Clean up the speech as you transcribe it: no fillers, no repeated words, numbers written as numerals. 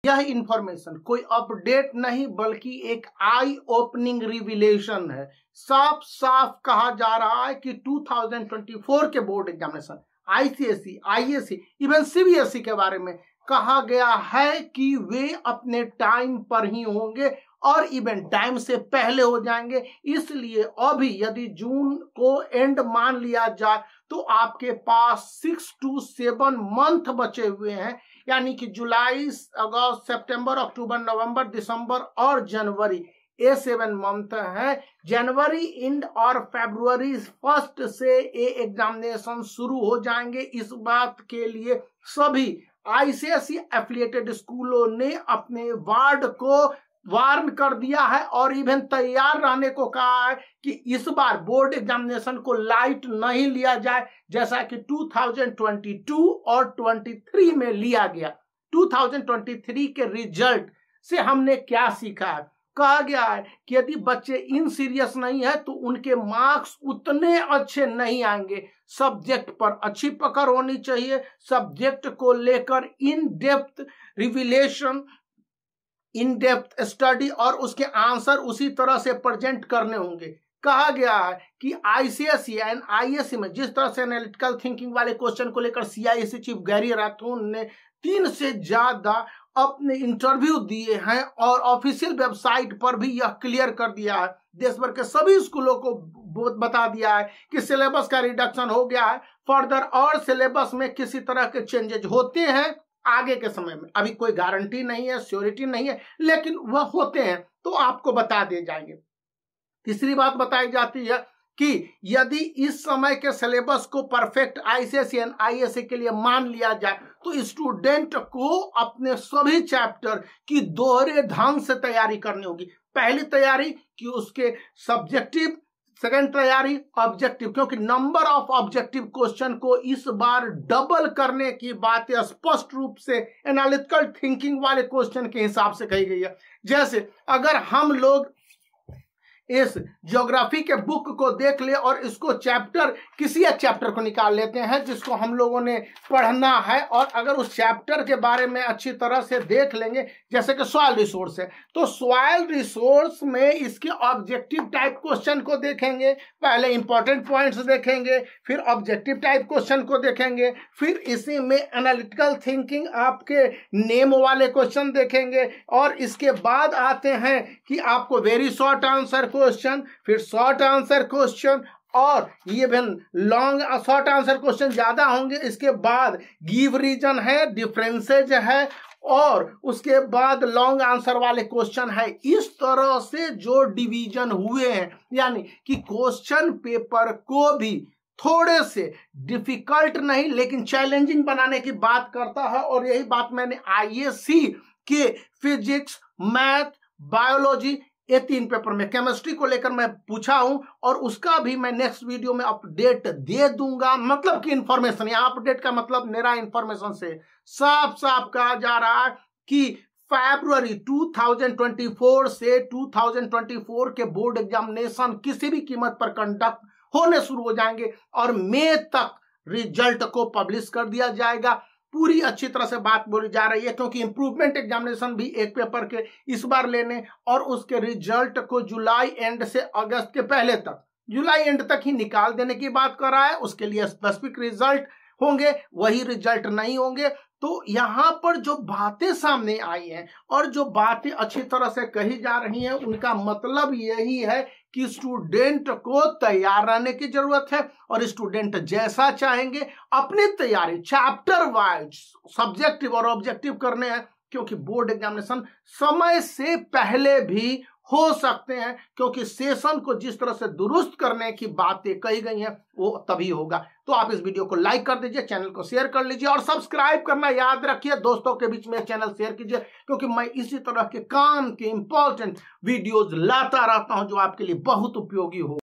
यह इंफॉर्मेशन कोई अपडेट नहीं बल्कि एक आई ओपनिंग रिविलेशन है। साफ साफ कहा जा रहा है कि 2024 के board examination ICSE, ISC, even CBSE के बारे में कहा गया है कि वे अपने टाइम पर ही होंगे और इवेंट टाइम से पहले हो जाएंगे। इसलिए अभी यदि जून को एंड मान लिया जाए तो आपके पास 6 to 7 मंथ बचे हुए हैं, यानी कि जुलाई, अगस्त, सितंबर, अक्टूबर, नवंबर, दिसंबर और जनवरी, ये 7 मंथ है। जनवरी एंड और फरवरी 1 से ये एग्जामिनेशन शुरू हो जाएंगे। इस बात के लिए सभी आईसीएसई एफिलिएटेड स्कूलों ने अपने वार्ड को वार्न कर दिया है और इवन तैयार रहने को कहा है कि इस बार बोर्ड एग्जामिनेशन को लाइट नहीं लिया जाए, जैसा कि 2022 और 23 में लिया गया। 2023 के रिजल्ट से हमने क्या सीखा है? कहा गया है कि यदि बच्चे इन सीरियस नहीं है तो उनके मार्क्स उतने अच्छे नहीं आएंगे। सब्जेक्ट पर अच्छी पकड़ होनी चाहिए, सब्जेक्ट को लेकर in depth revelation, in depth study और उसके आंसर उसी तरह से प्रेजेंट करने होंगे। कहा गया है कि आईसीएसई एंड आईएससी में जिस तरह से एनालिटिकल थिंकिंग वाले क्वेश्चन को लेकर सीआईएससी चीफ गैरी राठौर ने 3 से ज्यादा अपने इंटरव्यू दिए हैं और ऑफिशियल वेबसाइट पर भी यह क्लियर कर दिया है, देश भर के सभी स्कूलों को बता दिया है कि सिलेबस का रिडक्शन हो गया है। फर्दर और सिलेबस में किसी तरह के चेंजेज होते हैं आगे के समय में, अभी कोई गारंटी नहीं है, श्योरिटी नहीं है, लेकिन वह होते हैं तो आपको बता दिए जाएंगे। तीसरी बात बताई जाती है कि यदि इस समय के सिलेबस को परफेक्ट आईसीएसई एंड आईएससी के लिए मान लिया जाए तो स्टूडेंट को अपने सभी चैप्टर की दोहरे ढंग से तैयारी करनी होगी। पहली तैयारी कि उसके सब्जेक्टिव, सेकेंड तैयारी ऑब्जेक्टिव, क्योंकि नंबर ऑफ ऑब्जेक्टिव क्वेश्चन को इस बार डबल करने की बात स्पष्ट रूप से एनालिटिकल थिंकिंग वाले क्वेश्चन के हिसाब से कही गई है। जैसे अगर हम लोग इस ज्योग्राफी के बुक को देख ले और इसको चैप्टर, किसी एक चैप्टर को निकाल लेते हैं जिसको हम लोगों ने पढ़ना है, और अगर उस चैप्टर के बारे में अच्छी तरह से देख लेंगे, जैसे कि सॉइल रिसोर्स है तो सॉइल रिसोर्स में इसके ऑब्जेक्टिव टाइप क्वेश्चन को देखेंगे, पहले इंपॉर्टेंट पॉइंट्स देखेंगे, फिर ऑब्जेक्टिव टाइप क्वेश्चन को देखेंगे, फिर इसी में एनालिटिकल थिंकिंग आपके नेम वाले क्वेश्चन देखेंगे, और इसके बाद आते हैं कि आपको वेरी शॉर्ट आंसर क्वेश्चन, फिर शॉर्ट आंसर क्वेश्चन, और ये भी लॉन्ग शॉर्ट आंसर क्वेश्चन ज्यादा होंगे। इसके बाद गिव रीजन है, डिफरेंसेज है, और उसके बाद लॉन्ग आंसर वाले क्वेश्चन है। इस तरह से जो डिवीजन हुए हैं, यानी कि क्वेश्चन पेपर को भी थोड़े से डिफिकल्ट नहीं लेकिन चैलेंजिंग बनाने की बात करता है। और यही बात मैंने आईएससी के फिजिक्स, मैथ, बायोलॉजी, ये 3 पेपर में, केमिस्ट्री को लेकर मैं पूछा हूं और उसका भी मैं नेक्स्ट वीडियो में अपडेट दे दूंगा। मतलब कि इंफॉर्मेशन, यहाँ अपडेट का मतलब मेरा इंफॉर्मेशन से साफ साफ कहा जा रहा है कि फरवरी 2024 से 2024 के बोर्ड एग्जामिनेशन किसी भी कीमत पर कंडक्ट होने शुरू हो जाएंगे और मई तक रिजल्ट को पब्लिश कर दिया जाएगा। पूरी अच्छी तरह से बात बोली जा रही है, क्योंकि इंप्रूवमेंट एग्जामिनेशन भी एक पेपर के इस बार लेने और उसके रिजल्ट को जुलाई एंड से अगस्त के पहले तक, जुलाई एंड तक ही निकाल देने की बात कर रहा है। उसके लिए स्पेसिफिक रिजल्ट होंगे, वही रिजल्ट नहीं होंगे। तो यहाँ पर जो बातें सामने आई हैं और जो बातें अच्छी तरह से कही जा रही हैं, उनका मतलब यही है कि स्टूडेंट को तैयार रहने की जरूरत है, और स्टूडेंट जैसा चाहेंगे अपनी तैयारी चैप्टर वाइज सब्जेक्टिव और ऑब्जेक्टिव करने हैं, क्योंकि बोर्ड एग्जामिनेशन समय से पहले भी हो सकते हैं, क्योंकि सेशन को जिस तरह से दुरुस्त करने की बातें कही गई हैं वो तभी होगा। तो आप इस वीडियो को लाइक कर दीजिए, चैनल को शेयर कर लीजिए और सब्सक्राइब करना याद रखिए। दोस्तों के बीच में चैनल शेयर कीजिए, क्योंकि मैं इसी तरह के काम के इंपॉर्टेंट वीडियोज लाता रहता हूं जो आपके लिए बहुत उपयोगी हो।